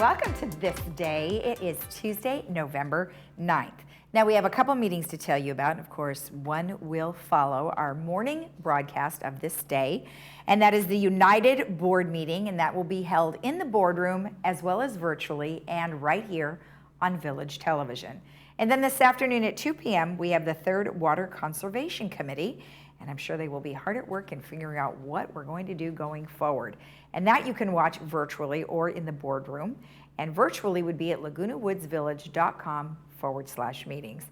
welcome to This Day. It is Tuesday, November 9th. Now we have a couple meetings to tell you about. Of course, one will follow our morning broadcast of This Day, and that is the United Board meeting, and that will be held in the boardroom as well as virtually and right here on Village Television. And then this afternoon at 2 p.m. we have the third Water Conservation Committee, and I'm sure they will be hard at work in figuring out what we're going to do going forward. And that you can watch virtually or in the boardroom. And virtually would be at lagunawoodsvillage.com/meetings.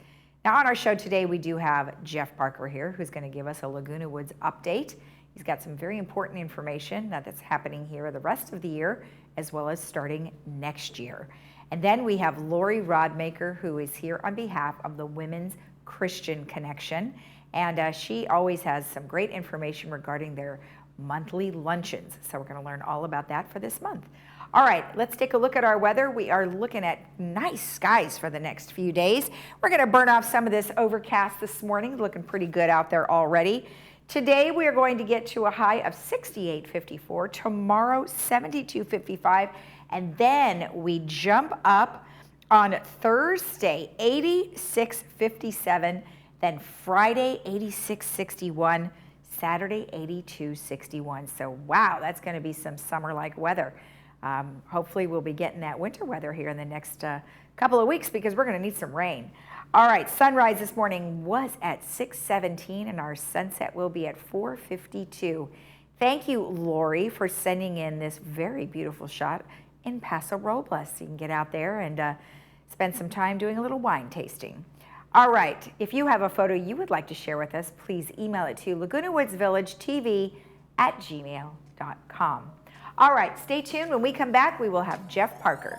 Now on our show today, we do have Jeff Parker here, who's going to give us a Laguna Woods update. He's got some very important information that's happening here the rest of the year, as well as starting next year. And then we have Lori Rodmaker, who is here on behalf of the Women's Christian Connection. And she always has some great information regarding their monthly luncheons. So we're going to learn all about that for this month. All right, let's take a look at our weather. We are looking at nice skies for the next few days. We're going to burn off some of this overcast this morning, looking pretty good out there already. Today we are going to get to a high of 68.54, tomorrow 72.55, and then we jump up on Thursday 86.57, then Friday 86.61, Saturday 82.61. So wow, that's going to be some summer-like weather. Hopefully we'll be getting that winter weather here in the next couple of weeks because we're going to need some rain. All right, sunrise this morning was at 6:17 and our sunset will be at 4:52. Thank you, Lori, for sending in this very beautiful shot in Paso Robles. You can get out there and spend some time doing a little wine tasting. All right, if you have a photo you would like to share with us, please email it to lagunawoodsvillagetv@gmail.com. All right, stay tuned. When we come back, we will have Jeff Parker.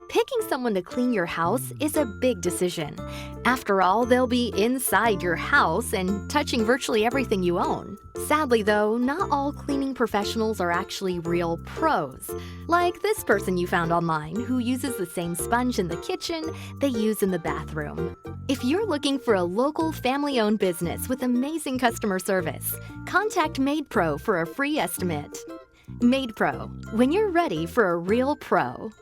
Picking someone to clean your house is a big decision. After all, they'll be inside your house and touching virtually everything you own. Sadly, though, not all cleaning professionals are actually real pros. Like this person you found online who uses the same sponge in the kitchen they use in the bathroom. If you're looking for a local family-owned business with amazing customer service, contact MaidPro for a free estimate. MaidPro, when you're ready for a real pro.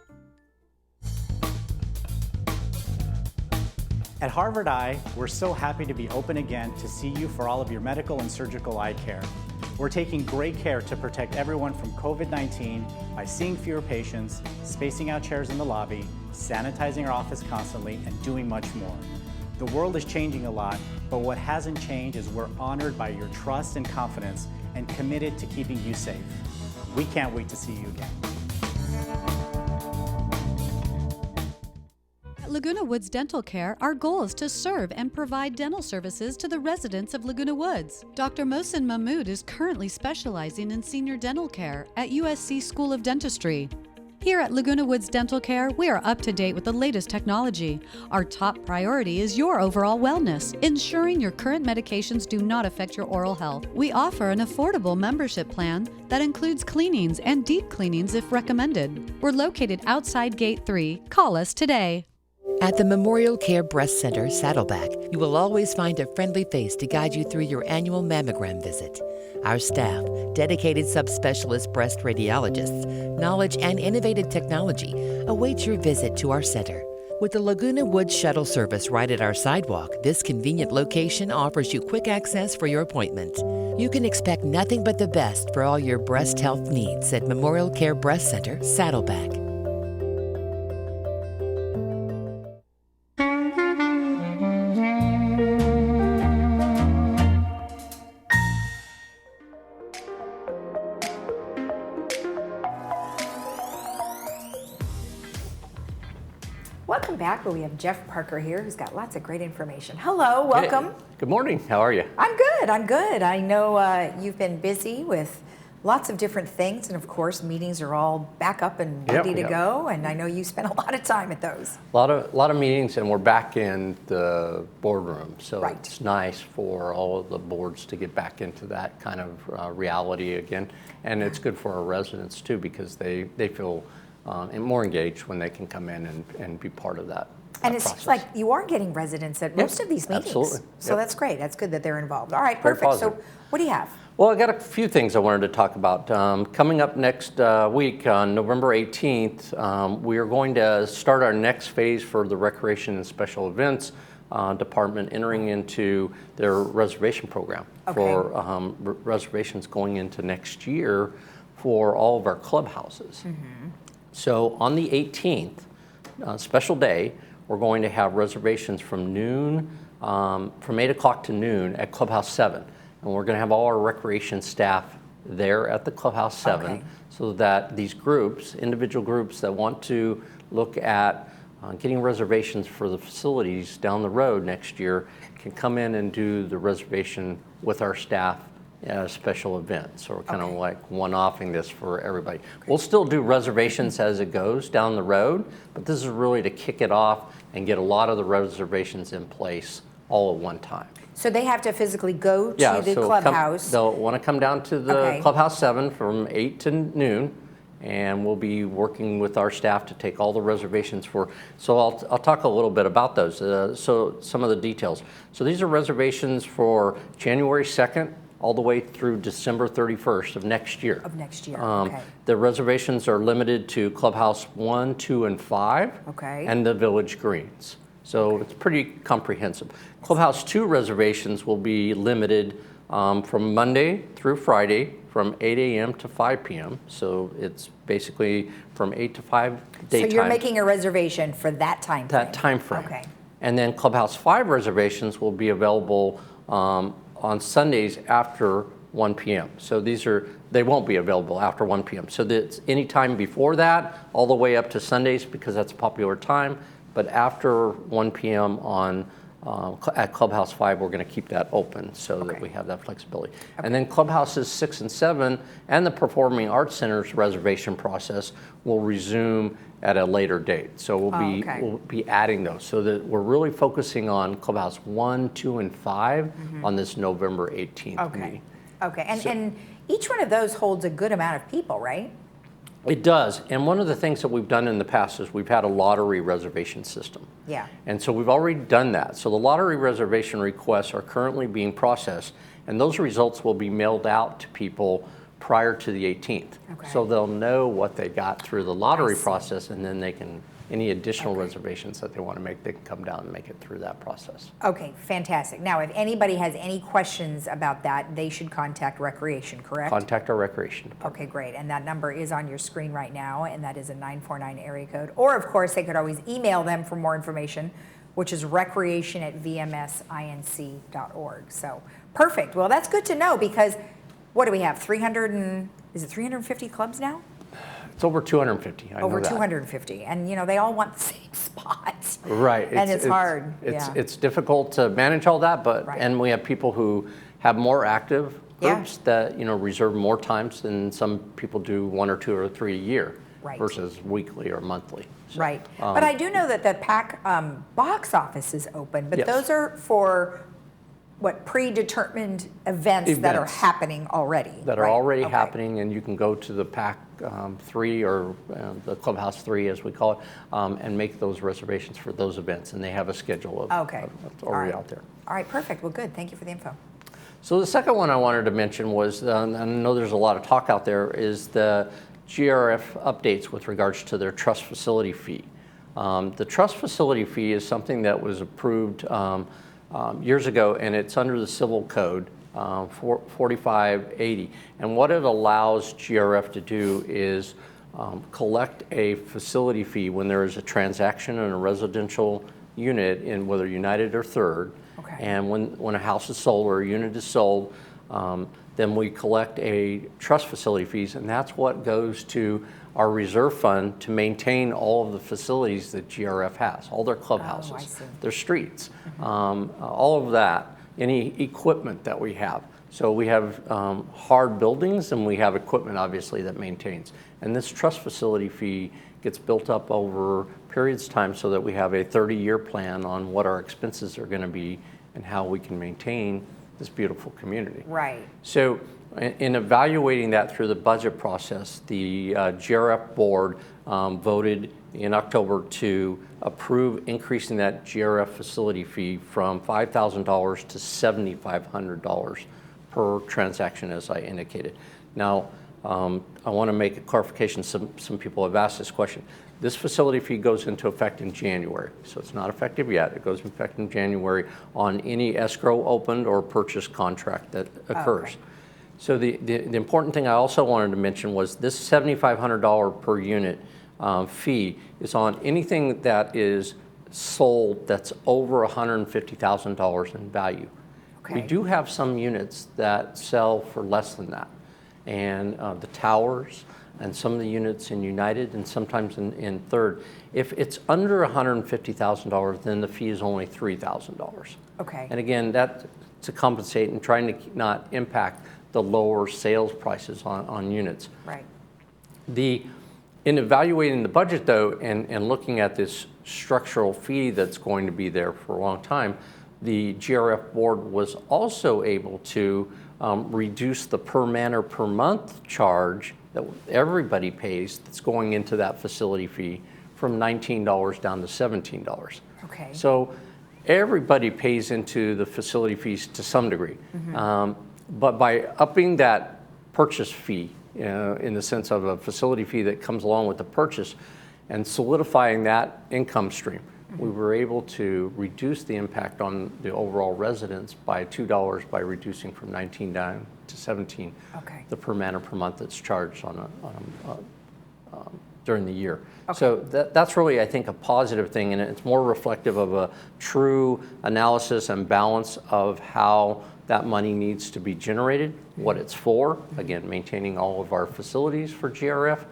At Harvard Eye, we're so happy to be open again to see you for all of your medical and surgical eye care. We're taking great care to protect everyone from COVID-19 by seeing fewer patients, spacing out chairs in the lobby, sanitizing our office constantly, and doing much more. The world is changing a lot, but what hasn't changed is we're honored by your trust and confidence and committed to keeping you safe. We can't wait to see you again. At Laguna Woods Dental Care, our goal is to serve and provide dental services to the residents of Laguna Woods. Dr. Mohsen Mahmood is currently specializing in senior dental care at USC School of Dentistry. Here at Laguna Woods Dental Care, we are up to date with the latest technology. Our top priority is your overall wellness, ensuring your current medications do not affect your oral health. We offer an affordable membership plan that includes cleanings and deep cleanings if recommended. We're located outside Gate 3. Call us today. At the Memorial Care Breast Center, Saddleback, you will always find a friendly face to guide you through your annual mammogram visit. Our staff, dedicated subspecialist breast radiologists, knowledge and innovative technology awaits your visit to our center. With the Laguna Woods shuttle service right at our sidewalk, this convenient location offers you quick access for your appointment. You can expect nothing but the best for all your breast health needs at Memorial Care Breast Center, Saddleback. Welcome back, where we have Jeff Parker here, who's got lots of great information. Hello, welcome. Hey, good morning. How are you? I'm good. I'm good. I know you've been busy with lots of different things, and of course, meetings are all back up and ready to go. And I know you spent a lot of time at those. A lot of meetings, and we're back in the boardroom, so it's nice for all of the boards to get back into that kind of reality again, and it's good for our residents too because they feel and more engaged when they can come in and be part of that. And it seems like you are getting residents at most of these meetings. Absolutely. So that's great. That's good that they're involved. All right, Very perfect. So positive. what do you have? Well, I got a few things I wanted to talk about. Coming up next week on November 18th, we are going to start our next phase for the Recreation and Special Events Department, entering into their reservation program for reservations going into next year for all of our clubhouses. So on the 18th, special day, we're going to have reservations from noon, from 8 o'clock to noon at Clubhouse 7. And we're going to have all our recreation staff there at the Clubhouse 7 so that these groups, individual groups that want to look at getting reservations for the facilities down the road next year can come in and do the reservation with our staff at a special event. So we're kind of like one-offing this for everybody. We'll still do reservations as it goes down the road, but this is really to kick it off and get a lot of the reservations in place all at one time. So they have to physically go to the clubhouse. They'll want to come down to the Clubhouse 7 from 8 to noon, and we'll be working with our staff to take all the reservations for. So I'll talk a little bit about those. So some of the details. So these are reservations for January 2nd all the way through December 31st of next year. The reservations are limited to Clubhouse 1, 2, and 5, and the Village Greens. So it's pretty comprehensive. Clubhouse 2 reservations will be limited from Monday through Friday from 8 a.m. to 5 p.m. So it's basically from 8 to 5 daytime. So you're making a reservation for that time frame? That time frame. And then Clubhouse 5 reservations will be available on Sundays after 1 p.m. So they won't be available after 1 p.m. So that's any time before that, all the way up to Sundays, because that's a popular time. But after 1 p.m. at Clubhouse 5, we're going to keep that open so that we have that flexibility. And then Clubhouses 6 and 7 and the Performing Arts Center's reservation process will resume at a later date. So we'll be adding those so that we're really focusing on Clubhouse 1, 2, and 5 on this November 18th meeting. And each one of those holds a good amount of people, right? It does, and one of the things that we've done in the past is we've had a lottery reservation system. And so we've already done that. So the lottery reservation requests are currently being processed, and those results will be mailed out to people prior to the 18th. So they'll know what they got through the lottery process, and then they can, any additional reservations that they want to make, they can come down and make it through that process. Okay, fantastic. Now, if anybody has any questions about that, they should contact Recreation, correct? Contact our Recreation department. Okay, great. And that number is on your screen right now, and that is a 949 area code. Or, of course, they could always email them for more information, which is recreation@vmsinc.org. So, perfect. Well, that's good to know because what do we have? 350 clubs now? It's over 250. I know that. 250, and they all want the same spots. Right, and it's hard. It's difficult to manage all that, but and we have people who have more active groups that reserve more times than some people do 1 or 2 or 3 a year versus weekly or monthly. So, but I do know that the PAC box office is open, but those are for predetermined events that are happening already. That are already happening, and you can go to the PAC 3 or the Clubhouse 3 as we call it, and make those reservations for those events, and they have a schedule of already out there. All right, perfect. Well, good. Thank you for the info. So the second one I wanted to mention was, and I know there's a lot of talk out there, is the GRF updates with regards to their trust facility fee. The trust facility fee is something that was approved years ago, and it's under the Civil Code 4580. And what it allows GRF to do is collect a facility fee when there is a transaction in a residential unit in whether United or Third. And when a house is sold or a unit is sold, then we collect a trust facility fees, and that's what goes to our reserve fund to maintain all of the facilities that GRF has, all their clubhouses, their streets, all of that, any equipment that we have. So we have hard buildings and we have equipment obviously that maintains. And this trust facility fee gets built up over periods of time so that we have a 30-year plan on what our expenses are going to be and how we can maintain this beautiful community. Right. So in evaluating that through the budget process, the GRF board voted in October to approve increasing that GRF facility fee from $5,000 to $7,500 per transaction, as I indicated. Now, I want to make a clarification. Some people have asked this question. This facility fee goes into effect in January, so it's not effective yet. It goes into effect in January on any escrow opened or purchase contract that occurs. Okay. So the important thing I also wanted to mention was this $7,500 per unit fee is on anything that is sold that's over $150,000 in value. Okay. We do have some units that sell for less than that, and the towers and some of the units in United and sometimes in Third. If it's under $150,000, then the fee is only $3,000. Okay. And again, that's to compensate and trying to not impact the lower sales prices on units. Right. In evaluating the budget though, and looking at this structural fee that's going to be there for a long time, the GRF board was also able to reduce the per man or per month charge that everybody pays that's going into that facility fee from $19 down to $17. Okay. So everybody pays into the facility fees to some degree. But by upping that purchase fee, in the sense of a facility fee that comes along with the purchase, and solidifying that income stream, we were able to reduce the impact on the overall residents by $2 by reducing from 19 down to 17 Okay. the per man or per month that's charged during the year. So that's really, I think, a positive thing, and it's more reflective of a true analysis and balance of how that money needs to be generated, what it's for, again, maintaining all of our facilities for GRF.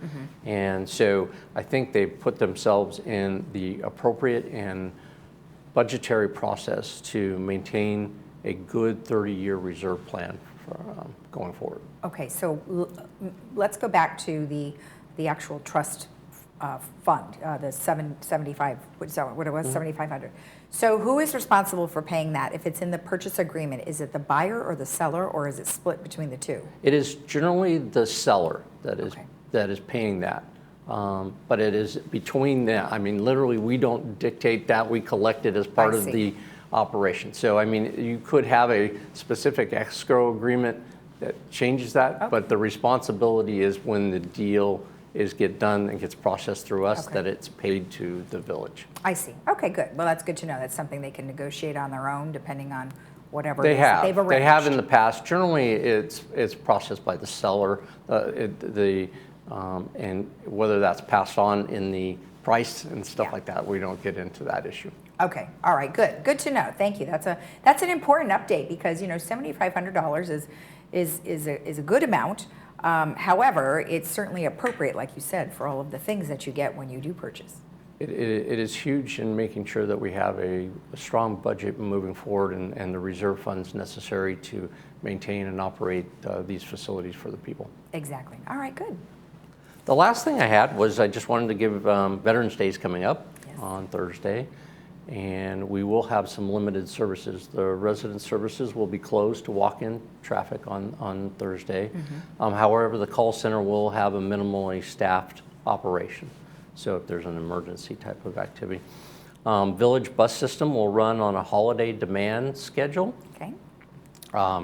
And so I think they've put themselves in the appropriate and budgetary process to maintain a good 30-year reserve plan for, going forward. Okay, so let's go back to the actual trust fund, the 775, what it was, 7,500. So who is responsible for paying that? If it's in the purchase agreement, is it the buyer or the seller, or is it split between the two? It is generally the seller that is Okay. that is paying that. But it is between them. I mean, literally, we don't dictate that. We collect it as part I of see. the operation. So, I mean, you could have a specific escrow agreement that changes that, but the responsibility is when the deal get done and gets processed through us, Okay. that it's paid to the village. I see. Okay, good. Well, that's good to know. That's something they can negotiate on their own, depending on whatever it They is that have. they've They have in arranged. the past. Generally, it's processed by the seller, and whether that's passed on in the price and stuff Yeah. like that, we don't get into that issue. Okay, all right, good. Good to know. Thank you. That's an important update because, $7,500 is a good amount. However, it's certainly appropriate, like you said, for all of the things that you get when you do purchase. It is huge in making sure that we have a strong budget moving forward and the reserve funds necessary to maintain and operate these facilities for the people. Exactly. All right, good. The last thing I had was I just wanted to give Veterans Day is coming up Yes. on Thursday, and we will have some limited services. The resident services will be closed to walk-in traffic on Thursday. However, the call center will have a minimally staffed operation, so if there's an emergency type of activity. Village bus system will run on a holiday demand schedule. Okay.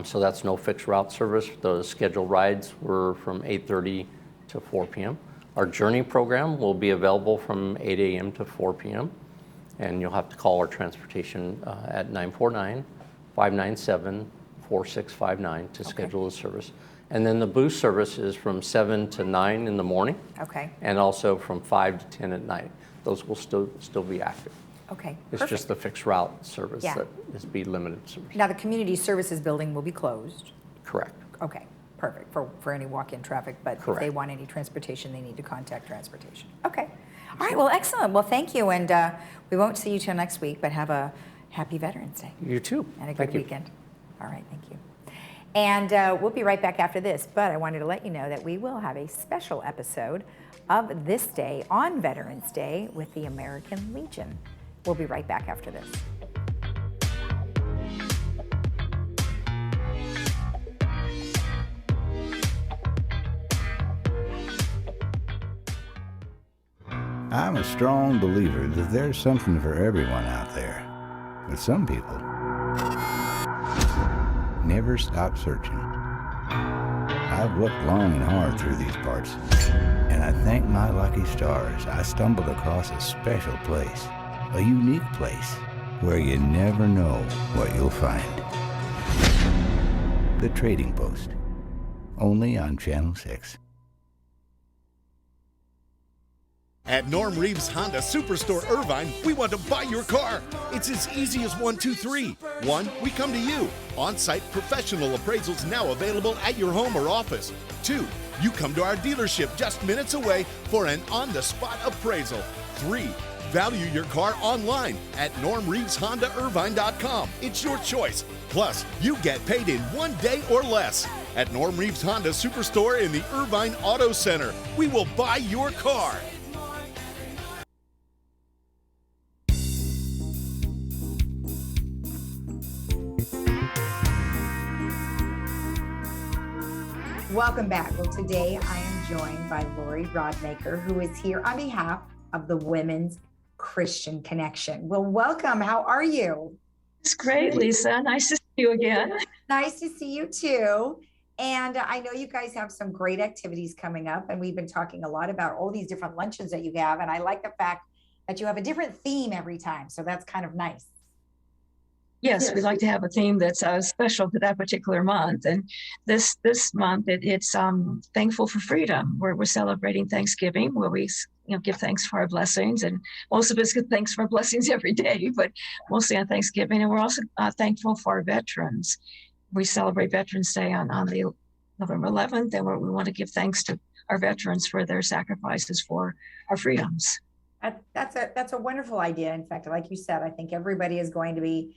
So that's no fixed route service. The scheduled rides were from 8:30 to 4 p.m. Our journey program will be available from 8 a.m. to 4 p.m. And you'll have to call our transportation at 949-597-4659 to schedule the service. And then the booth service is from 7 to 9 in the morning, Okay. and also from 5 to 10 at night. Those will still be active. Okay. It's Perfect. just the fixed route service Yeah. that is be limited service. Now, the community services building will be closed. Correct. Okay, perfect, for any walk-in traffic, but if they Correct. want any transportation, they need to contact transportation. Okay. All right, well, excellent. Well, thank you, and we won't see you till next week, but have a happy Veterans Day You too. and a Thank good you. weekend. All right, thank you. And we'll be right back after this, but I wanted to let you know that we will have a special episode of This Day on Veterans Day with the American Legion. We'll be right back after this. I'm a strong believer that there's something for everyone out there. But some people never stop searching. I've looked long and hard through these parts, and I thank my lucky stars I stumbled across a special place, a unique place, where you never know what you'll find. The Trading Post, only on Channel 6. At Norm Reeves Honda Superstore Irvine, we want to buy your car. It's as easy as 1, 2, 3. 1, we come to you. On-site professional appraisals now available at your home or office. 2, you come to our dealership just minutes away for an on-the-spot appraisal. 3, value your car online at normreeveshondairvine.com. It's your choice. Plus, you get paid in 1 day or less. At Norm Reeves Honda Superstore in the Irvine Auto Center, we will buy your car. Welcome back. Well, today I am joined by Lori Rodmaker, who is here on behalf of the Women's Christian Connection. Well, welcome. How are you? It's great, Lisa. Nice to see you again. Nice to see you too. And I know you guys have some great activities coming up, and we've been talking a lot about all these different luncheons that you have. And I like the fact that you have a different theme every time. So that's kind of nice. Yes, we like to have a theme that's special to that particular month. And this month, it's Thankful for Freedom, where we're celebrating Thanksgiving, where we give thanks for our blessings. And most of us give thanks for our blessings every day, but mostly on Thanksgiving. And we're also thankful for our veterans. We celebrate Veterans Day on the November 11th, and we want to give thanks to our veterans for their sacrifices for our freedoms. That's a wonderful idea. In fact, like you said, I think everybody is going to be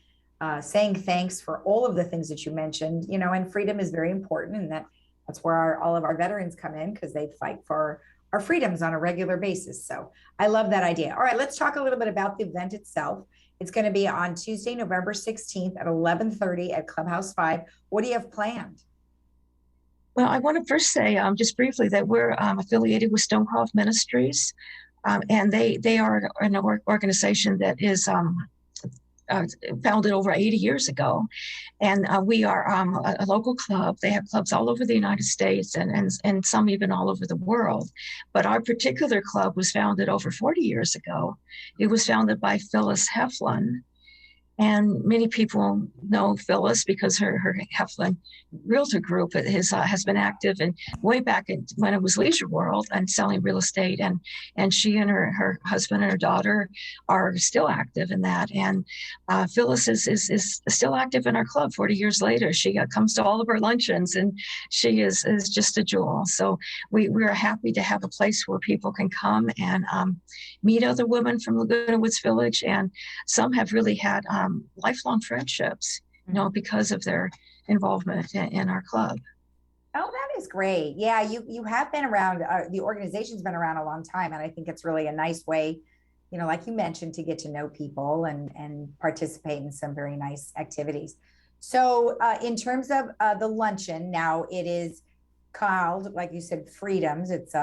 saying thanks for all of the things that you mentioned, and freedom is very important. And that's where all of our veterans come in, because they fight for our freedoms on a regular basis. So I love that idea. All right, let's talk a little bit about the event itself. It's going to be on Tuesday, November 16th at 11:30 at Clubhouse 5. What do you have planned? Well, I want to first say just briefly that we're affiliated with Stonecroft Ministries, and they are an organization that is founded over 80 years ago. And we are a local club. They have clubs all over the United States and some even all over the world. But our particular club was founded over 40 years ago. It was founded by Phyllis Heflin. And many people know Phyllis because her Heflin Realtor Group has been active and way back when it was Leisure World and selling real estate. And she and her husband and her daughter are still active in that. And Phyllis is still active in our club 40 years later. She comes to all of our luncheons, and she is just a jewel. So we're happy to have a place where people can come and meet other women from Laguna Woods Village. And some have really had lifelong friendships, because of their involvement in our club. Oh, that is great. Yeah, you have been around, the organization's been around a long time, and I think it's really a nice way, like you mentioned, to get to know people and participate in some very nice activities. So in terms of the luncheon, now it is called, like you said, Freedoms. It's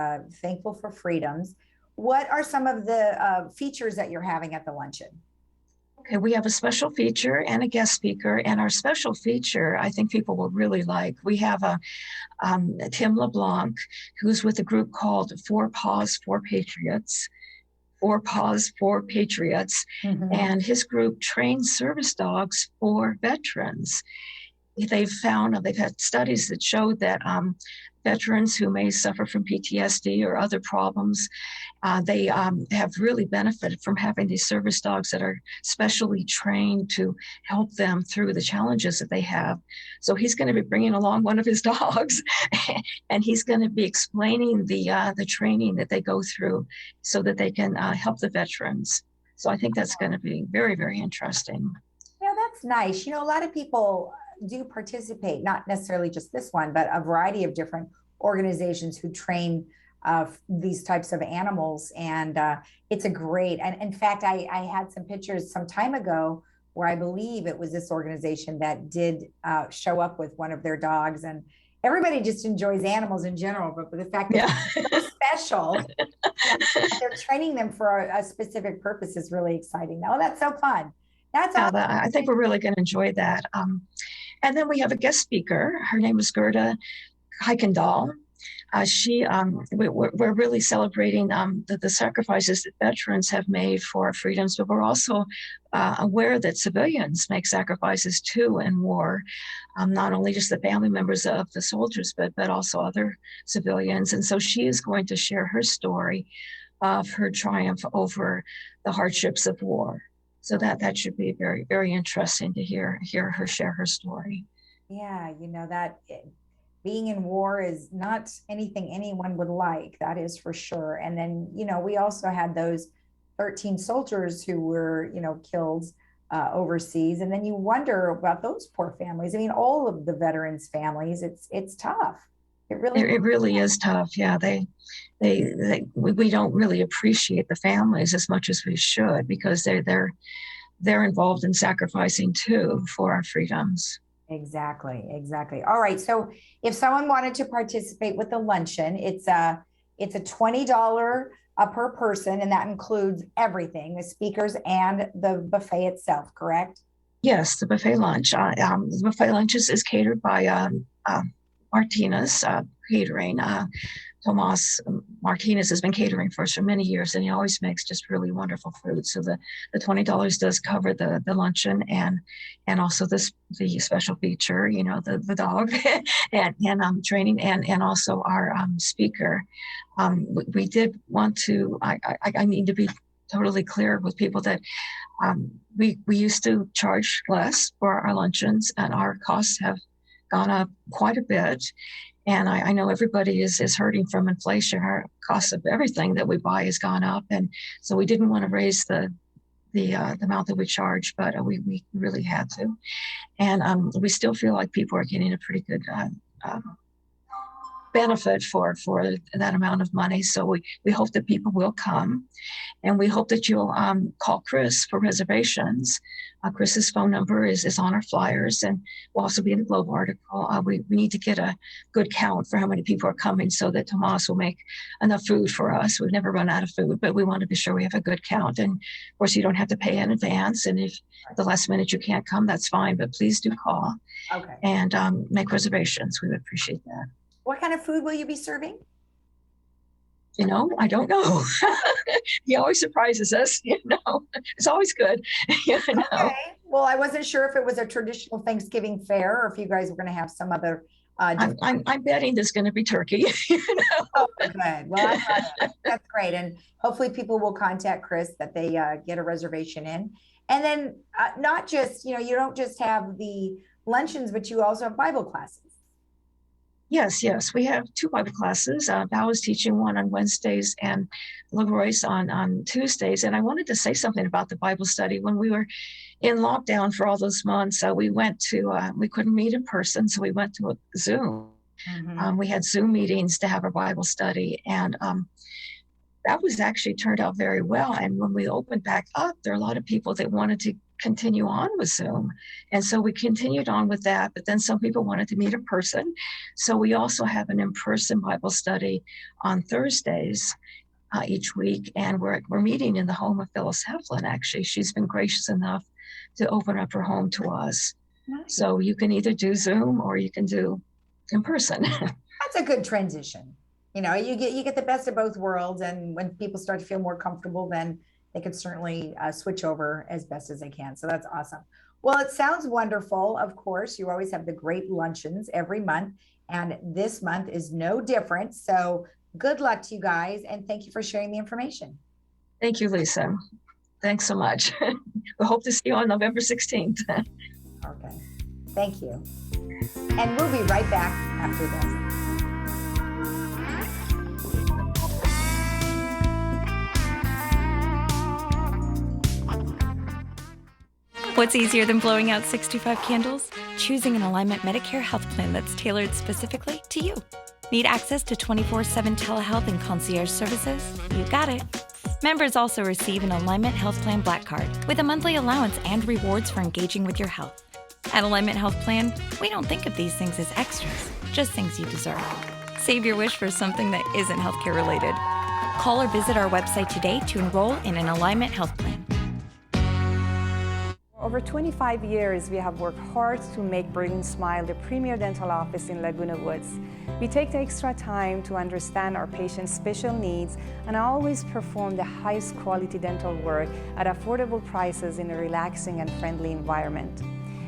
Thankful for Freedoms. What are some of the features that you're having at the luncheon? Okay, we have a special feature and a guest speaker, and our special feature I think people will really like. We have Tim LeBlanc, who's with a group called Four Paws, Four Patriots. Four Paws, Four Patriots, and his group trains service dogs for veterans. They've had studies that show that veterans who may suffer from PTSD or other problems, they have really benefited from having these service dogs that are specially trained to help them through the challenges that they have. So he's going to be bringing along one of his dogs, and he's going to be explaining the training that they go through so that they can help the veterans. So I think that's going to be very, very interesting. Yeah, that's nice. A lot of people do participate, not necessarily just this one, but a variety of different organizations who train these types of animals. And it's a great, and in fact, I had some pictures some time ago where I believe it was this organization that did show up with one of their dogs. And everybody just enjoys animals in general, but the fact that it's so special. They're training them for a specific purpose is really exciting. Oh, that's so fun. That's Yeah, awesome. I think we're really going to enjoy that. And then we have a guest speaker. Her name is Gerda Heikendal. We're really celebrating the sacrifices that veterans have made for our freedoms, but we're also aware that civilians make sacrifices too in war, not only just the family members of the soldiers, but also other civilians. And so she is going to share her story of her triumph over the hardships of war. So that should be very, very interesting to hear her share her story. Yeah, being in war is not anything anyone would like, that is for sure. And then, we also had those 13 soldiers who were, killed overseas. And then you wonder about those poor families. I mean, all of the veterans' families, it's tough. It really is tough. Yeah, we don't really appreciate the families as much as we should, because they're involved in sacrificing too for our freedoms. Exactly. All right. So if someone wanted to participate with the luncheon, it's a $20 per person, and that includes everything, the speakers and the buffet itself, correct? Yes, the buffet lunch. The buffet lunch is catered by Martinez Catering. Tomas Martinez has been catering for us for many years, and he always makes just really wonderful food. So the $20 does cover the luncheon and also the special feature, the dog and training and also our speaker. We did want to. I need to be totally clear with people that we used to charge less for our luncheons, and our costs have gone up quite a bit. And I know everybody is hurting from inflation. Our cost of everything that we buy has gone up. And so we didn't want to raise the amount that we charge, but we really had to. And we still feel like people are getting a pretty good benefit for that amount of money. So we hope that people will come, and we hope that you'll call Chris for reservations. Chris's phone number is on our flyers, and will also be in the Globe article. We need to get a good count for how many people are coming so that Tomas will make enough food for us. We've never run out of food, but we want to be sure we have a good count. And of course, you don't have to pay in advance. And if the last minute you can't come, that's fine, but please do call and make reservations. We would appreciate that. What kind of food will you be serving? I don't know. He always surprises us, It's always good, Okay. Well, I wasn't sure if it was a traditional Thanksgiving fare or if you guys were going to have some other. I'm betting there's going to be turkey. Oh, good. Well, that's great. And hopefully people will contact Chris that they get a reservation in. And then not just, you don't just have the luncheons, but you also have Bible classes. Yes. We have 2 Bible classes. Val is teaching one on Wednesdays and LaRoyce on Tuesdays. And I wanted to say something about the Bible study. When we were in lockdown for all those months, we went to, we couldn't meet in person, so we went to a Zoom. Mm-hmm. We had Zoom meetings to have a Bible study. And that was actually turned out very well. And when we opened back up, there are a lot of people that wanted to continue on with Zoom. And so we continued on with that, but then some people wanted to meet in person. So we also have an in-person Bible study on Thursdays each week. And we're meeting in the home of Phyllis Heflin, actually. She's been gracious enough to open up her home to us. Nice. So you can either do Zoom or you can do in person. That's a good transition. You get the best of both worlds. And when people start to feel more comfortable, then they can certainly switch over as best as they can. So that's awesome. Well, it sounds wonderful. Of course, you always have the great luncheons every month, and this month is no different. So good luck to you guys, and thank you for sharing the information. Thank you, Lisa. Thanks so much. We hope to see you on November 16th. Okay. Thank you. And we'll be right back after this. What's easier than blowing out 65 candles? Choosing an Alignment Medicare health plan that's tailored specifically to you. Need access to 24/7 telehealth and concierge services? You got it. Members also receive an Alignment Health Plan Black Card with a monthly allowance and rewards for engaging with your health. At Alignment Health Plan, we don't think of these things as extras, just things you deserve. Save your wish for something that isn't healthcare related. Call or visit our website today to enroll in an Alignment Health Plan. Over 25 years, we have worked hard to make Brilliant Smile the premier dental office in Laguna Woods. We take the extra time to understand our patients' special needs and always perform the highest quality dental work at affordable prices in a relaxing and friendly environment.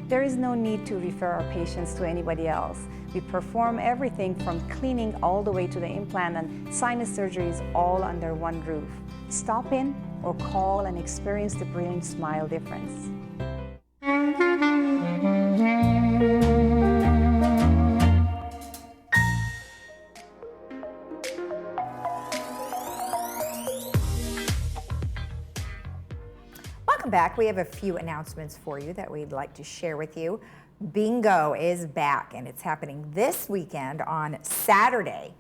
There is no need to refer our patients to anybody else. We perform everything from cleaning all the way to the implant and sinus surgeries all under one roof. Stop in or call and experience the Brilliant Smile difference. Welcome back. We have a few announcements for you that we'd like to share with you. Bingo is back, and it's happening this weekend on Saturday.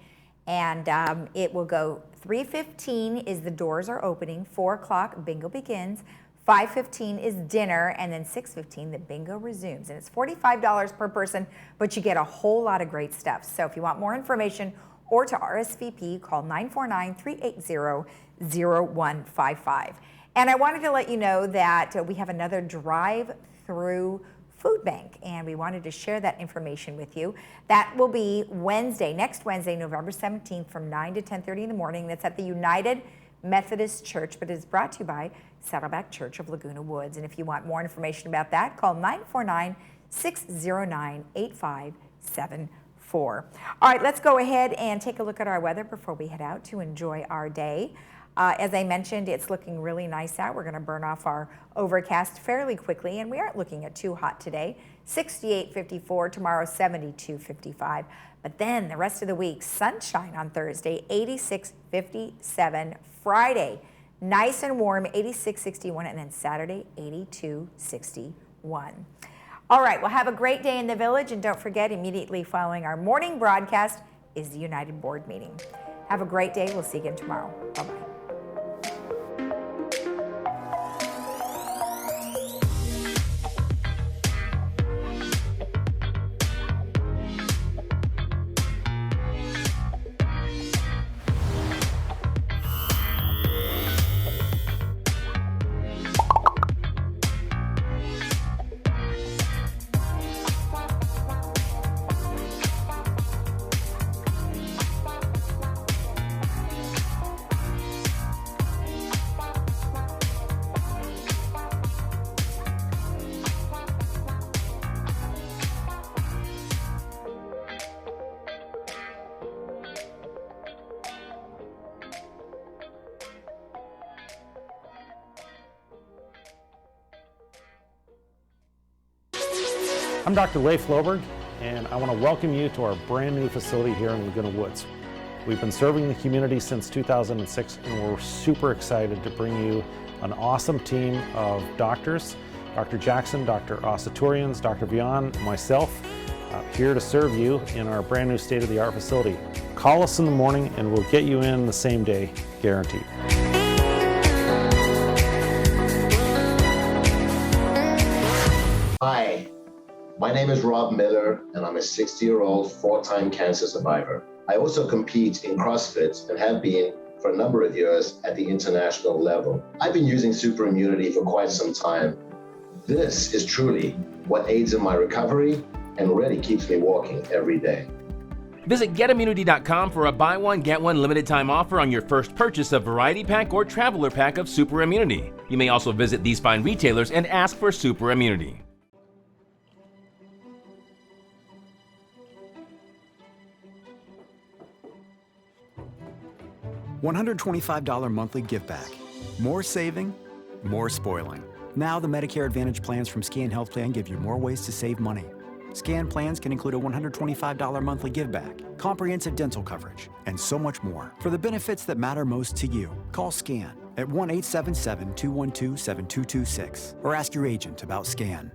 And it will go 3:15 is the doors are opening, 4 o'clock bingo begins, 5:15 is dinner, and then 6:15 the bingo resumes. And it's $45 per person, but you get a whole lot of great stuff. So if you want more information or to RSVP, call 949-380-0155. And I wanted to let you know that we have another drive-through food bank, and we wanted to share that information with you. That will be next Wednesday, November 17th from 9 to 10:30 in the morning. That's at the United Methodist Church, but it's brought to you by Saddleback Church of Laguna Woods. And if you want more information about that, call 949-609-8574. All right, let's go ahead and take a look at our weather before we head out to enjoy our day. As I mentioned, it's looking really nice out. We're going to burn off our overcast fairly quickly, and we aren't looking at too hot today. 68-54, tomorrow 72-55. But then the rest of the week, sunshine on Thursday, 86-57. Friday, nice and warm, 86-61, and then Saturday, 82-61. All right, well, have a great day in the village, and don't forget, immediately following our morning broadcast is the United Board meeting. Have a great day. We'll see you again tomorrow. Bye-bye. I'm Dr. Leif Loberg, and I want to welcome you to our brand new facility here in Laguna Woods. We've been serving the community since 2006, and we're super excited to bring you an awesome team of doctors, Dr. Jackson, Dr. Asaturians, Dr. Vian, myself, here to serve you in our brand new state-of-the-art facility. Call us in the morning and we'll get you in the same day, guaranteed. Hi, my name is Rob Miller, and I'm a 60-year-old four-time cancer survivor. I also compete in CrossFit and have been for a number of years at the international level. I've been using Super Immunity for quite some time. This is truly what aids in my recovery and really keeps me walking every day. Visit getimmunity.com for a buy one, get one limited time offer on your first purchase of Variety Pack or Traveler Pack of Super Immunity. You may also visit these fine retailers and ask for Super Immunity. $125 monthly give back. More saving, more spoiling. Now the Medicare Advantage plans from Scan Health Plan give you more ways to save money. Scan plans can include a $125 monthly give back, comprehensive dental coverage, and so much more. For the benefits that matter most to you, call Scan at 1-877-212-7226 or ask your agent about Scan.